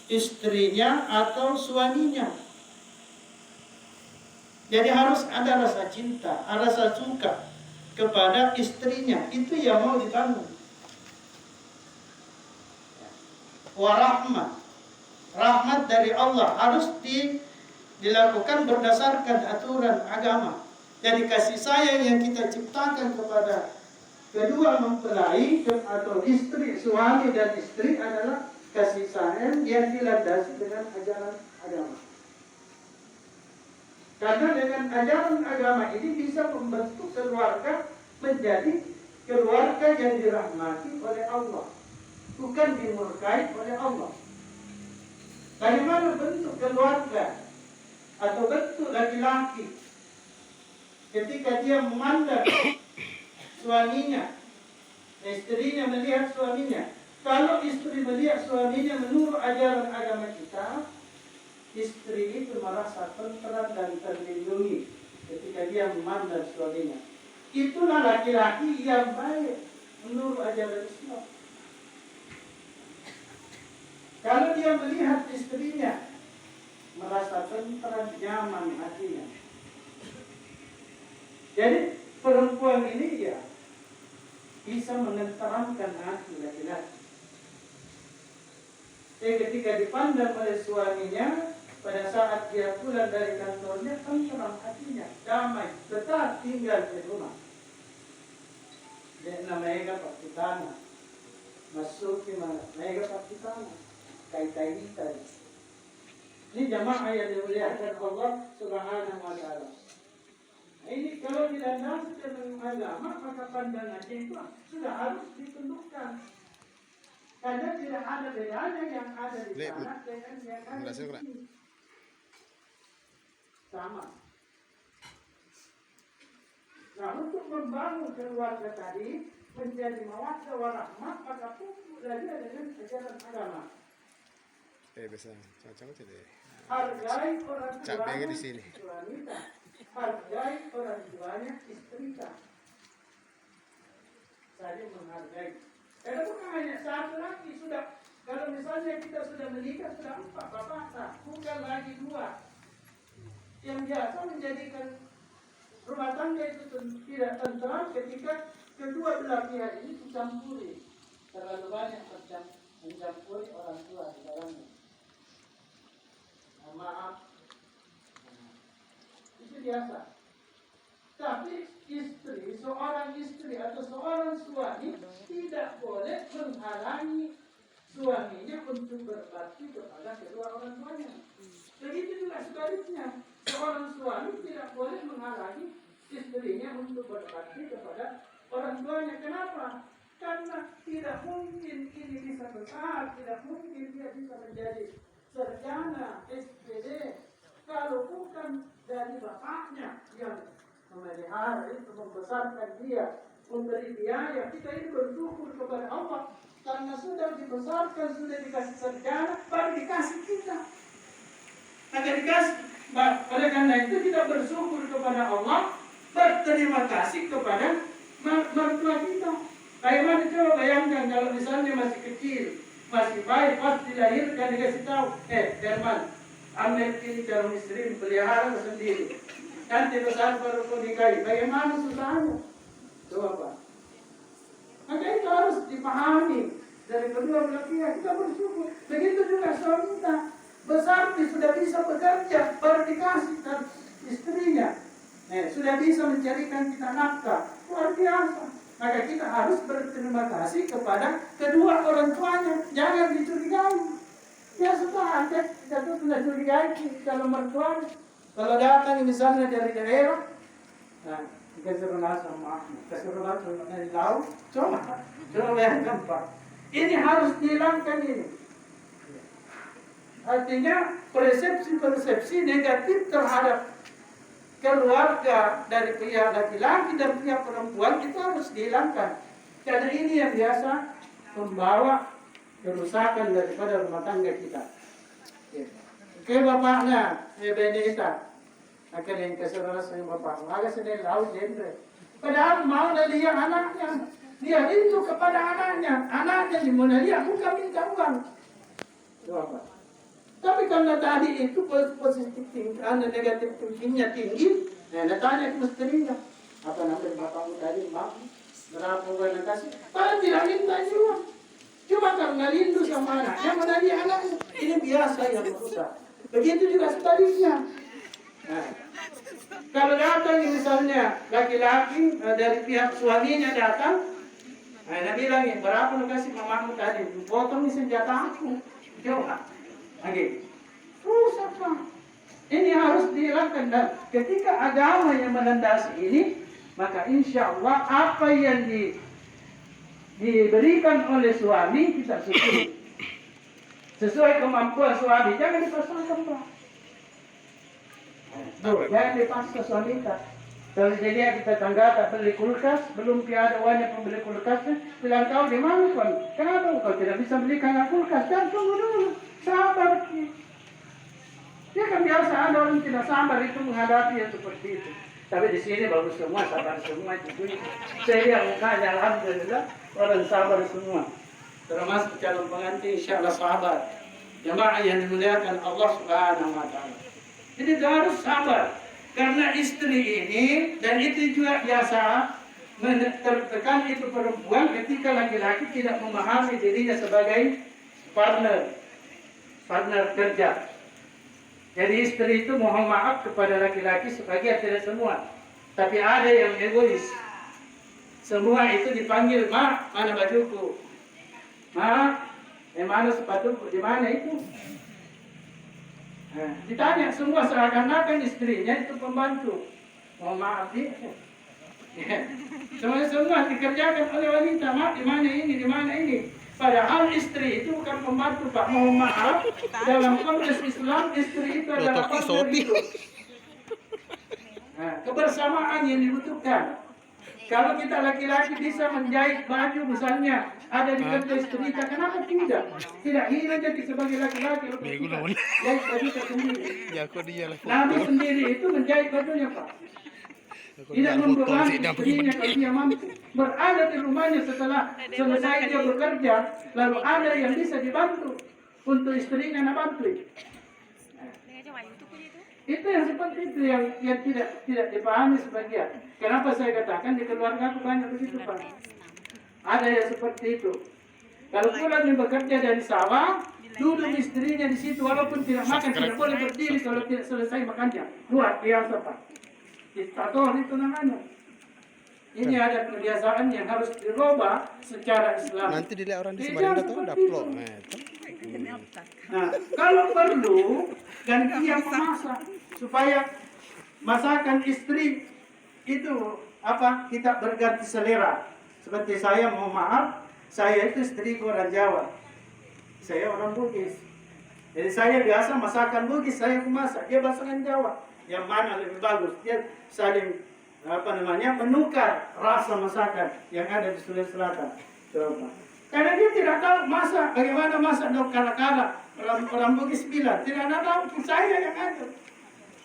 istrinya atau suaminya. Jadi harus ada rasa cinta, rasa suka kepada istrinya. Itu yang mau dibangun. Warahmat, rahmat dari Allah harus dilakukan berdasarkan aturan agama. Jadi kasih sayang yang kita ciptakan kepada kedua mempelai atau istri, suami dan istri adalah kasih sayang yang dilandasi dengan ajaran agama. Karena dengan ajaran agama ini bisa membentuk keluarga menjadi keluarga yang dirahmati oleh Allah, bukan dimurkai oleh Allah. Bagaimana bentuk keluarga atau bentuk laki-laki ketika dia memandang suaminya, istrinya melihat suaminya? Kalau istri melihat suaminya menurut ajaran agama kita, istri itu merasa tentram dan terlindungi ketika dia memandang suaminya. Itulah laki-laki yang baik menurut ajaran Islam. Kalau dia melihat istrinya, merasa tentram, nyaman hatinya. Jadi perempuan ini ya bisa menenteramkan hati laki-laki. Ketika dipandang oleh suaminya, pada saat dia pulang dari kantornya, tentram hatinya, damai, betah tinggal di rumah. Dia namanya pakitana, masuk ke mana? Namanya pakitana, kai-kai tadi. Ini jamaah yang dimuliakan Allah Subhanahu Wa Taala. Ini kalau dilandasi dengan agama, maka pandangannya itu sudah harus ditundukkan. Karena tidak ada bedanya yang ada di sana dengan yang ada di sini. Sama. Nah, untuk membangun keluarga tadi menjadi mawaddah warahmah, maka pupuk belajar dengan ajaran agama. Bisa cocok tidak? Hargai orang tuanya di sini. wanita, hargai orang tuanya istrika. Saling menghargai. Karena bukan hanya satu lagi sudah. Kalau misalnya kita sudah menikah sudah 4 bapak, bukan lagi 2. Yang biasa menjadikan rumah tangga itu tidak tentram ketika kedua belah pihak ini dicampuri. Terlalu banyak mencampuri orang tua di dalamnya. Maaf, itu biasa. Tapi seorang istri atau seorang suami tidak boleh menghalangi suaminya untuk berbakti kepada kedua orang tuanya. Begitu juga sebaliknya, seorang suami tidak boleh menghalangi istrinya untuk berbakti kepada orang tuanya. Kenapa? Karena tidak mungkin ini bisa besar, tidak mungkin dia bisa menjadi sarjana SPD kalau bukan dari bapaknya yang memelihara itu, membesarkan dia, memberi biaya. Kita ini bersyukur kepada Allah karena sudah dibesarkan, sudah dikasih sarjana, baru dikasih kita. Maka dikasih. Oleh karena itu kita bersyukur kepada Allah, berterima kasih kepada mertua kita. Bagaimana coba bayangkan kalau misalnya masih kecil, masih baik, pas dilahirkan dikasih tahu, Herman, ambil ini calon istri, pelihara sendiri. Nanti besar baru kau nikahi. Bagaimana susahnya? Coba Pak. Maka itu harus dipahami dari kedua belah pihak. Kita bersyukur. Begitu juga suami kita. Besar sudah bisa bekerja, baru dikasih istrinya. Sudah bisa mencarikan kita nafkah. Luar biasa. Maka kita harus berterima kasih kepada kedua orang tuanya. Jangan dicurigai. Ya sudah, kita tuh sudah curigai kalau mertuanya. Kalau datang misalnya dari daerah, nah, dikasih rasa maaf, dikasih rasa dari laut, coba bayangkan Pak. Ini harus dihilangkan ini. Artinya persepsi negatif terhadap keluarga dari pihak laki-laki dan pihak perempuan itu harus dihilangkan. Karena ini yang biasa membawa kerusakan daripada rumah tangga kita. Oke bapaknya, Benedita. Akhirnya yang kesaudara saya bapak. Agak sedih laut genre. Padahal mau lihat anaknya. Dia rindu kepada anaknya. Anaknya dimana dia bukan minta uang. Itu apa? karena tadi itu positif tinggi, negatif thinkingnya tinggi, tanya ke istrinya, apa namanya bapakmu tadi, maaf, berapa bulan kasih? Padahal tidak minta juga. Cuma karena rindu sama anaknya, mana dia anaknya. Ini biasa yang merusak. Begitu juga sebaliknya. Nah, kalau datang misalnya laki-laki dari pihak suaminya datang, dia bilang, berapa lu kasih mamamu tadi? Potong nih senjata aku. Coba. Oke. Rusak, Pak. Ini harus dihilangkan. Dan ketika agama yang melandasi ini, maka insya Allah apa yang diberikan oleh suami kita syukuri. Sesuai kemampuan suami, jangan dipaksakan, Pak. Jangan dipaksa suami kita. Kalau jadi kita tangga tak beli kulkas, belum tiada uangnya pembeli kulkasnya, bilang kau di mana kon? Kenapa kau tidak bisa belikan kulkas? Jangan tunggu dulu, sabar. Dia kan biasa ada orang tidak sabar itu menghadapi yang seperti itu. Tapi di sini bagus semua, sabar semua itu. Saya lihat mukanya, alhamdulillah orang sabar semua. Termasuk calon pengantin, insya Allah sabar. Jemaah yang dimuliakan Allah Subhanahu Wa Taala. Jadi harus sabar. Karena istri ini, dan itu juga biasa, tertekan itu perempuan ketika laki-laki tidak memahami dirinya sebagai partner kerja. Jadi istri itu mohon maaf kepada laki-laki sebagian, tidak semua. Tapi ada yang egois. Semua itu dipanggil, "Ma, mana bajuku? Ma, mana sepatuku? Di mana itu?" Nah, ditanya semua seakan-akan istrinya itu pembantu. Mohon maaf sih. Semua dikerjakan oleh wanita. Mak, di mana ini, di mana ini. Padahal istri itu bukan pembantu, Pak. Mohon maaf. Dalam konteks Islam, istri itu adalah partner hidup. Nah, kebersamaan yang dibutuhkan. Kalau kita laki-laki bisa menjahit baju misalnya ada di kerja istri kita, kenapa tidak? Tidak ingin jadi sebagai laki-laki. Jahit baju kita sendiri. Nabi sendiri itu menjahit bajunya, Pak. Tidak membebani istrinya kalau dia mampu. Berada di rumahnya setelah selesai dia bekerja, lalu ada yang bisa dibantu untuk istrinya bantu. Itu yang seperti itu yang tidak dipahami sebagian. Kenapa saya katakan di keluarga aku banyak begitu, Pak. Ada yang seperti itu. Kalau pulang bekerja dari sawah, duduk istrinya di situ walaupun tidak makan, tidak boleh berdiri kalau tidak selesai makannya. Luar biasa, Pak. Diktator itu namanya. Ini ada kebiasaan yang harus dirubah secara Islam. Nanti dilihat orang di Samarinda tuh ada plok. Nah, kalau perlu gantian memasak supaya masakan istri itu kita berganti selera. Seperti saya, mohon maaf, saya itu istriku orang Jawa, saya orang Bugis. Jadi saya biasa masakan Bugis saya masak, dia masakan Jawa. Yang mana lebih bagus? Dia saling menukar rasa masakan yang ada di Sulawesi Selatan. Coba. Karena dia tidak tahu masak, bagaimana masak daun kala-kala. Orang Bugis bilang, tidak ada tahu, saya yang ada.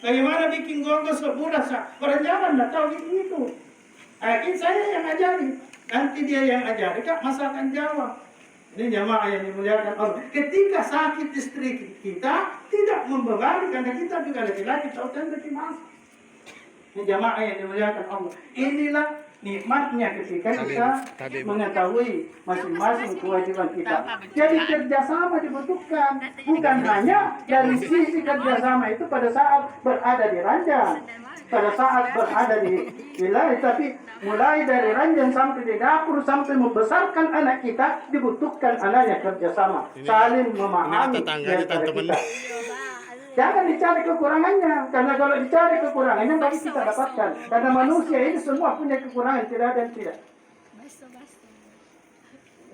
Bagaimana bikin gonggo sebudah, orang Jawa tidak tahu bikin itu. Akhirnya saya yang ajari, nanti dia yang ajari, Kak, masakan Jawa. Ini jamaah yang dimuliakan Allah. Ketika sakit istri kita, tidak membebani, karena kita juga laki-laki, tahu tanda masak. Ini jamaah yang dimuliakan Allah. Inilah nikmatnya ketika kita mengetahui masing-masing kewajiban kita. Jadi kerjasama dibutuhkan. Bukan hanya dari sisi kerjasama itu pada saat berada di ranjang, pada saat berada di wilayah, tapi mulai dari ranjang sampai di dapur, sampai membesarkan anak kita, dibutuhkan adanya kerjasama. Saling memahami antara kita. Jangan dicari kekurangannya, karena kalau dicari kekurangannya pasti kita dapatkan. Karena manusia ini semua punya kekurangan, tidak ada yang tidak.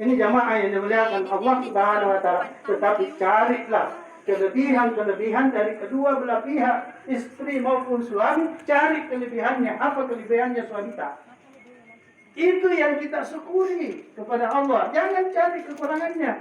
Ini jamaah yang dimuliakan Allah Subhanahu Wa Taala. Tetapi carilah kelebihan-kelebihan dari kedua belah pihak, istri maupun suami. Cari kelebihannya, apa kelebihannya wanita. Itu yang kita syukuri kepada Allah. Jangan cari kekurangannya.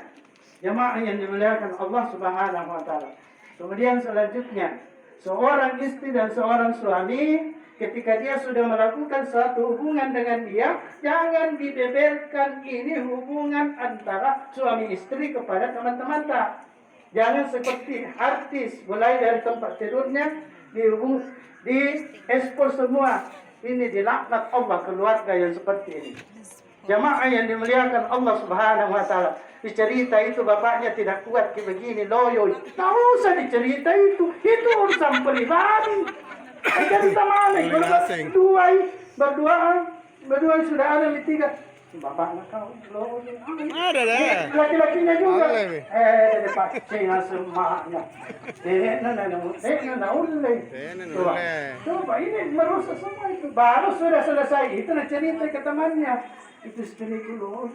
Jamaah yang dimuliakan Allah Subhanahu Wa Taala. Kemudian selanjutnya, seorang istri dan seorang suami ketika dia sudah melakukan suatu hubungan dengan dia, jangan dibeberkan ini hubungan antara suami istri kepada teman-teman tak. Jangan seperti artis, mulai dari tempat tidurnya, di ekspor semua. Ini dilaknat Allah keluarga yang seperti ini. Jamaah yang dimuliakan Allah Subhanahu wa taala. Dicerita itu bapaknya tidak kuat begini loyo. Tak usah dicerita itu urusan pribadi. Cerita mana? Kalau berdua sudah ada di tiga. Bapaknya kau loyo. Ada dah. Laki-lakinya juga. Oleh. Pak Cina semuanya. Coba ini merusak semua itu. Baru sudah selesai. Itu cerita ke temannya. Itu istriku loh.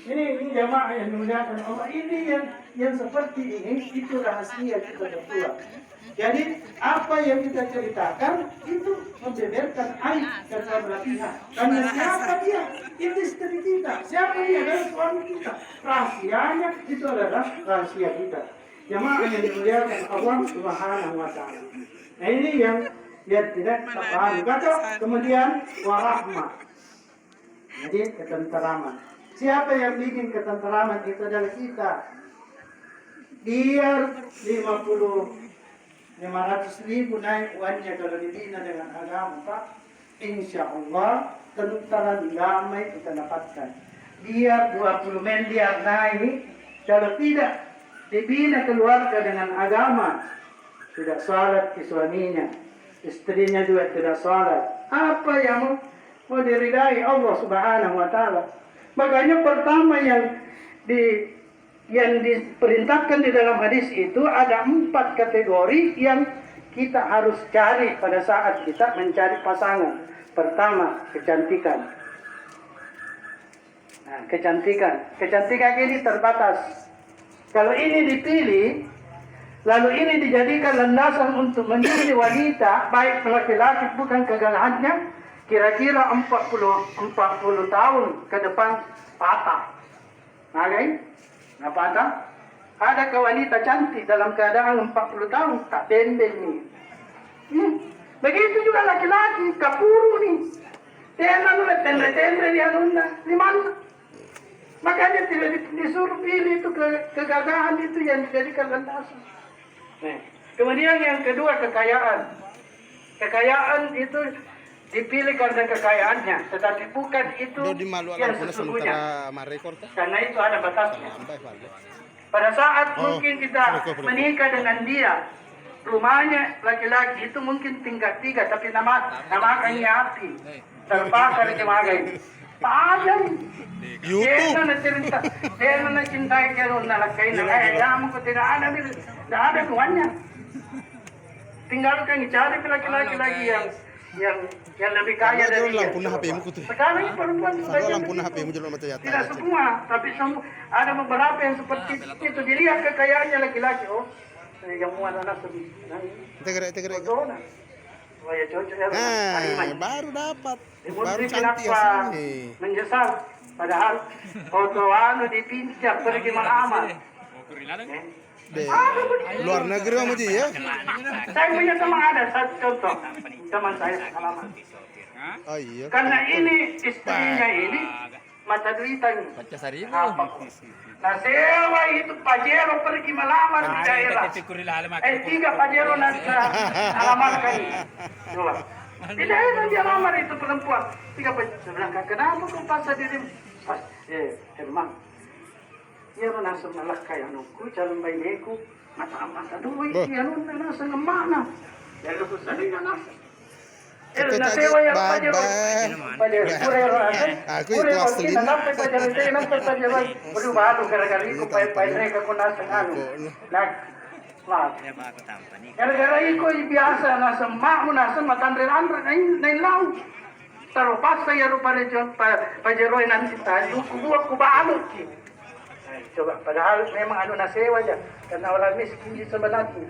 Ini jamaah yang dimuliakan Allah. Ini yang seperti ini. Itu rahasia kita berdua. Jadi apa yang kita ceritakan itu membeberkan aib karena belah pihak. Karena siapa dia? Itu istri kita. Siapa dia? Adalah suami kita. Rahasianya itu adalah rahasia kita. Jamaah yang dimuliakan Allah Subhanahu wa taala. Nah ini yang tidak paham. Kata kemudian warahmah. Jadi ketenteraman. Siapa yang bikin ketenteraman itu adalah kita. Biar 500.000 naik uangnya kalau dibina dengan agama Pak, insya Allah tentram damai kita dapatkan. Biar 20 miliar naik, kalau tidak dibina keluarga dengan agama, tidak salat ke suaminya, istrinya juga tidak salat. Apa yang mau diridai Allah Subhanahu wa taala? Makanya pertama yang diperintahkan di dalam hadis itu ada 4 kategori yang kita harus cari pada saat kita mencari pasangan. Pertama, kecantikan. Nah, kecantikan ini terbatas. Kalau ini dipilih, lalu ini dijadikan landasan untuk menjadi wanita, baik laki-laki bukan kegagahannya, kira-kira 40 tahun ke depan patah. Nah, patah. Ada ke wanita cantik dalam keadaan 40 tahun tak tembel nih. Begitu juga laki-laki kapuru nih. Tembel dia nunda di mana? Makanya tidak disuruh pilih itu kegagahan itu yang dijadikan landasan. Nah, kemudian yang kedua kekayaan. Kekayaan itu dipilih karena kekayaannya, tetapi bukan itu yang sesungguhnya. Karena itu ada batasnya. Pada saat mungkin kita menikah dengan dia, rumahnya laki-laki itu mungkin tingkat 3, tapi namakannya api, terbakar di magai. Padahal dia nak cerita, dia nak cintai kerana laki nak kamu ko tidak ada tuannya. Tinggalkan cari laki-laki lagi yang lebih kaya dari dia. Sekarang perempuan tidak semua, tapi ada beberapa yang seperti itu. Dilihat kekayaannya laki-laki. Oh, yang muat anak sedih. Tegak. Baru dapat. Baru cantik asli. Menyesal. Padahal foto dipinjak pergi melamar. Luar negeri kamu ya? Saya punya teman ada satu contoh. Teman saya pengalaman. Oh iya. Karena ini istrinya ini mata duitan. Nah sewa itu Pajero pergi melamar di daerah. 3 Pajero nanti alamatkan. Coba. Di daerah dia lamar itu perempuan. 3 Pajero. Saya bilang, kenapa kau paksa diri? Pas, Herman. Ya nasa malakay ku calon bayiku mata duit ya nasa ngamana ya lu sali na nasa na sewa ya pajero aku itu asli nampai pajero nampai pajero baru gara-gara itu mereka ko nasa ano gara-gara itu biasa nasa mak nasa matandre-andre na ilaw taro pas saya rupa rejon pajero nanti tayo ku baalot coba padahal memang na sewa aja karena orang miskin sebenarnya.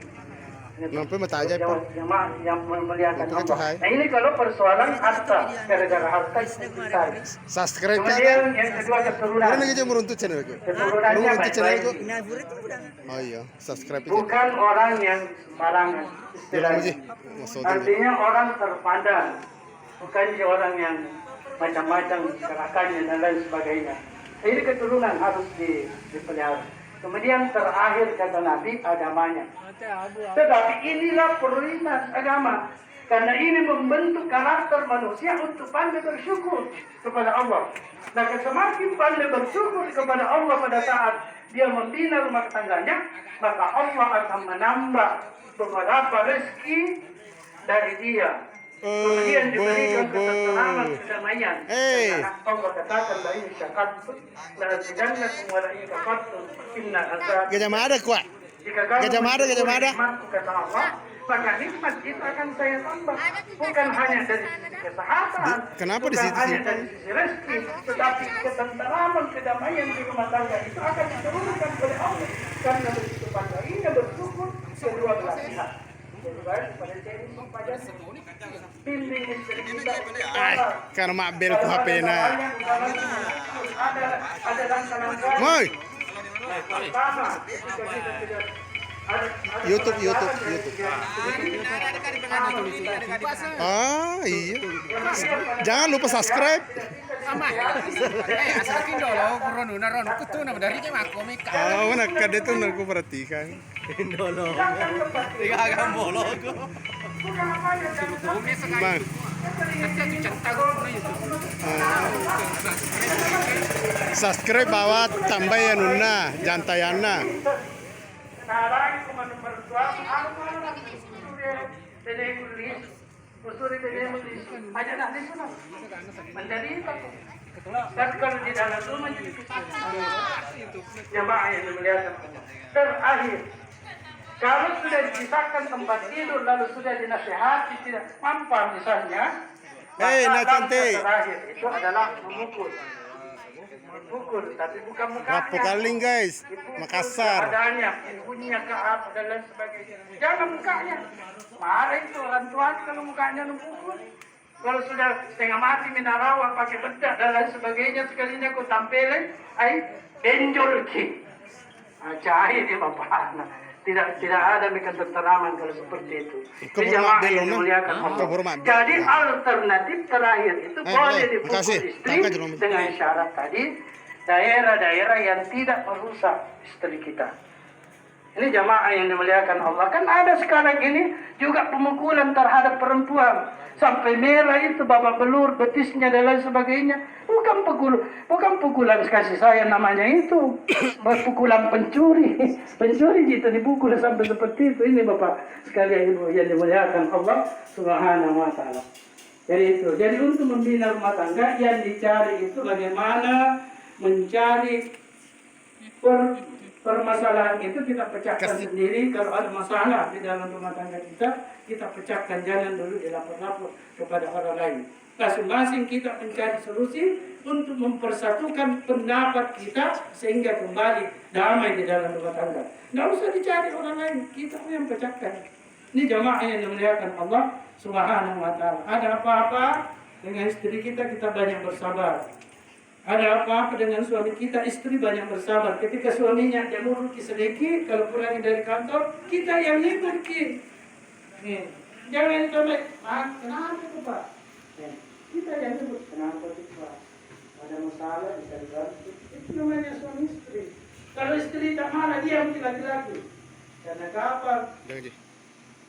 Nampak mata aja yang memuliakan Allah. Nah ini kalau persoalan harta gara-gara harta kita. Subscribe. Kemudian yang kedua keturunan. Mana aja meruntuh channel aku. Keturunannya baik-baik. Oh iya, subscribe itu. Bukan orang yang sembarangan. Artinya orang terpandang. Bukan orang yang macam-macam gerakannya dan lain sebagainya. Ini keturunan harus dipelihara. Kemudian terakhir kata Nabi, agamanya. Tetapi inilah prioritas agama. Karena ini membentuk karakter manusia untuk pandai bersyukur kepada Allah. Nah, semakin pandai bersyukur kepada Allah pada saat dia membina rumah tangganya, maka Allah akan menambah beberapa rezeki dari dia. Kemudian diberikan ketentraman, kedamaian. Karena Allah katakan bahwa ini syakatun, dan tidaknya semua ini kafatun, inna azab. Gajah Mada kuat. Jika kamu Gajah Mada, Gajah Mada. nikmatku kata Allah, maka nikmat itu akan saya tambah. Bukan hanya dari sisi kesehatan, Kenapa di bukan situ hanya sih? dari sisi rezeki, tetapi ketentraman, kedamaian di rumah tangga itu akan diturunkan oleh Allah. Karena begitu pandainya bersyukur kedua belah pihak. Jadi baik pada sini pajak bimbing istri kita. Karena mak bel ku HP na. Ada langkah-langkah. Moy, Pertama, ketika kita tidak YouTube. Ah, iya. Jangan lupa subscribe. Asakin dulu, Ron, kutu nama dari aku meka. Oh, nak kada itu aku perhatikan. Tiga agak bolong. Bang. Subscribe bawa tambah ya nuna, jantayana. Narang kumano pertua, ano kusuri penulis, aja dah di sana. Menjadi itu. Dan kalau di dalam rumah jamaah yang melihat terakhir, kalau sudah dipisahkan tempat tidur lalu sudah dinasihati tidak mampu misalnya, Hei, nak cantik. terakhir itu adalah memukul, tapi bukan muka. Rapu kaling guys, Makassar. Adanya, ibunya ke apa dan lain sebagainya. Jangan mukanya. Marah itu orang tua kalau mukanya memukul. Kalau sudah setengah mati minarawa pakai bedak dan lain sebagainya sekalinya kau tampilin, benjol ki. Cahaya dia bapak. Tidak ada ketentraman kalau seperti itu. Di jamaah yang dimuliakan Allah. Jadi alternatif terakhir itu boleh dipukul istri dengan syarat tadi daerah-daerah yang tidak merusak istri kita. Ini jamaah yang dimuliakan Allah. Kan ada sekarang ini juga pemukulan terhadap perempuan. Sampai merah itu babak belur, betisnya dan lain sebagainya. Bukan pukulan kasih sayang namanya itu. Pukulan pencuri. Pencuri itu dipukul sampai seperti itu. Ini Bapak sekalian Ibu yang dimuliakan Allah Subhanahu wa taala. Jadi itu. Jadi untuk membina rumah tangga yang dicari itu bagaimana mencari permasalahan itu kita pecahkan sendiri. Kalau ada masalah di dalam rumah tangga kita pecahkan, jangan dulu dilapor-lapor kepada orang lain. Masing-masing kita mencari solusi untuk mempersatukan pendapat kita sehingga kembali damai di dalam rumah tangga. Nggak usah dicari orang lain, kita yang pecahkan. Ini jamaah yang dimuliakan Allah Subhanahu wa taala. Ada apa-apa dengan istri kita banyak bersabar. Ada apa-apa dengan suami kita, istri banyak bersabar. Ketika suaminya dia muruki sedikit, kalau pulang dari kantor, kita yang hibur ki. Jangan sampai, kenapa itu Pak? Kita yang hibur, kenapa itu Pak? Ada masalah bisa dibantu. Itu namanya suami istri. Kalau istri tak marah, dia mesti laki-laki. Karena kapan?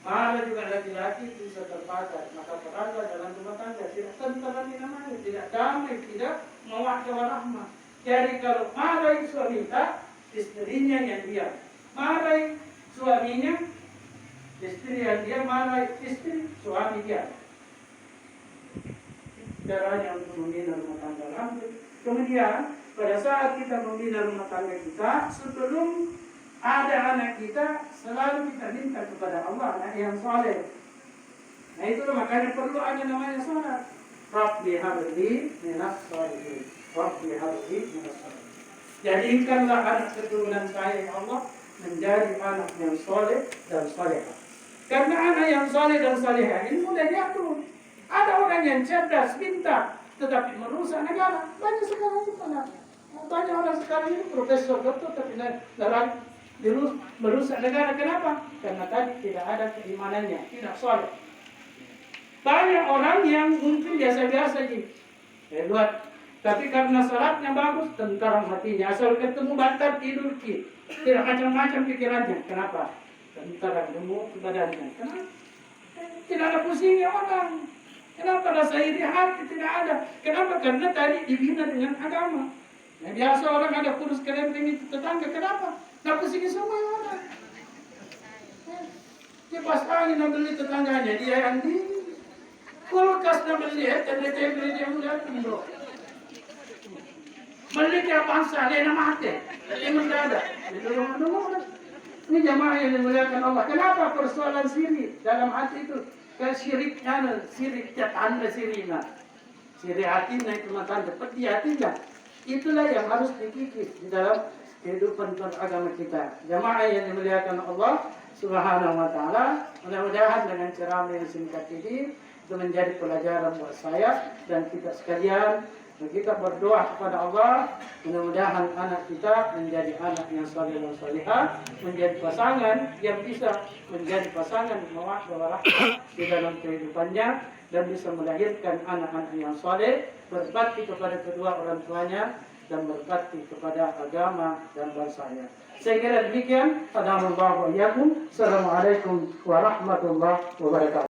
Marah juga laki-laki bisa terpaksa. Maka perangkat dalam rumah tangga tidak tentram namanya, tidak damai, tidak mewakil rahmah. Jadi kalau marah suami tak, istrinya yang diam. Marah suaminya, istri yang diam, marah istri, suami diam. Caranya untuk membina rumah tangga lanjut. Kemudian pada saat kita membina rumah tangga kita, sebelum ada anak kita, selalu kita minta kepada Allah anak yang soleh. Nah itulah makanya perlu ada namanya sholat. Rabbi habli minas sholihin. Rabbi habli minas sholihin. Jadikanlah anak keturunan saya ya Allah menjadi anak yang soleh dan solehah. Karena anak yang soleh dan solehah ini mudah diatur. Ada orang yang cerdas, pintar, tetapi merusak negara. Banyak sekarang itu banyak orang sekarang ini profesor, doktor, tapi merusak negara. Kenapa? Karena tadi tidak ada keimanannya, tidak soleh. Banyak orang yang mungkin biasa-biasa saja, buat Tapi karena salatnya bagus, tentram hatinya. Asal ketemu bantar tidur ki. Tidak macam-macam pikirannya. Kenapa? Tentram gemuk badannya. Kenapa? Tidak ada pusingnya orang. Kenapa rasa iri hati tidak ada? Kenapa? Karena tadi dibina dengan agama. Yang biasa orang ada kurus kerempeng itu tetangga. Kenapa? Tidak pusing semua orang. Dia pas angin yang beli tetangganya, dia yang dingin. Kulkas yang beli, dia beli dia udah tembok. Beli dia bangsa, dia nama hati. Dia mendadak. Dia rumah. Ini jamaah yang dimuliakan Allah. Kenapa persoalan syirik dalam hati itu? Syiriknya, syirik tanda sirina. Syirik hatinya itu tanda peti hatinya. Itulah yang harus dikikis di dalam kehidupan beragama kita. Jamaah yang dimuliakan Allah Subhanahu wa taala, mudah-mudahan dengan ceramah yang singkat ini itu menjadi pelajaran buat saya dan kita sekalian. Kita berdoa kepada Allah, mudah-mudahan anak kita menjadi anak yang saleh dan salihah, menjadi pasangan yang bisa menjadi pasangan mawaddah warahmah di dalam kehidupannya dan bisa melahirkan anak-anak yang saleh, berbakti kepada kedua orang tuanya dan berbakti kepada agama dan bangsanya. Saya kira demikian. Assalamualaikum warahmatullahi wabarakatuh.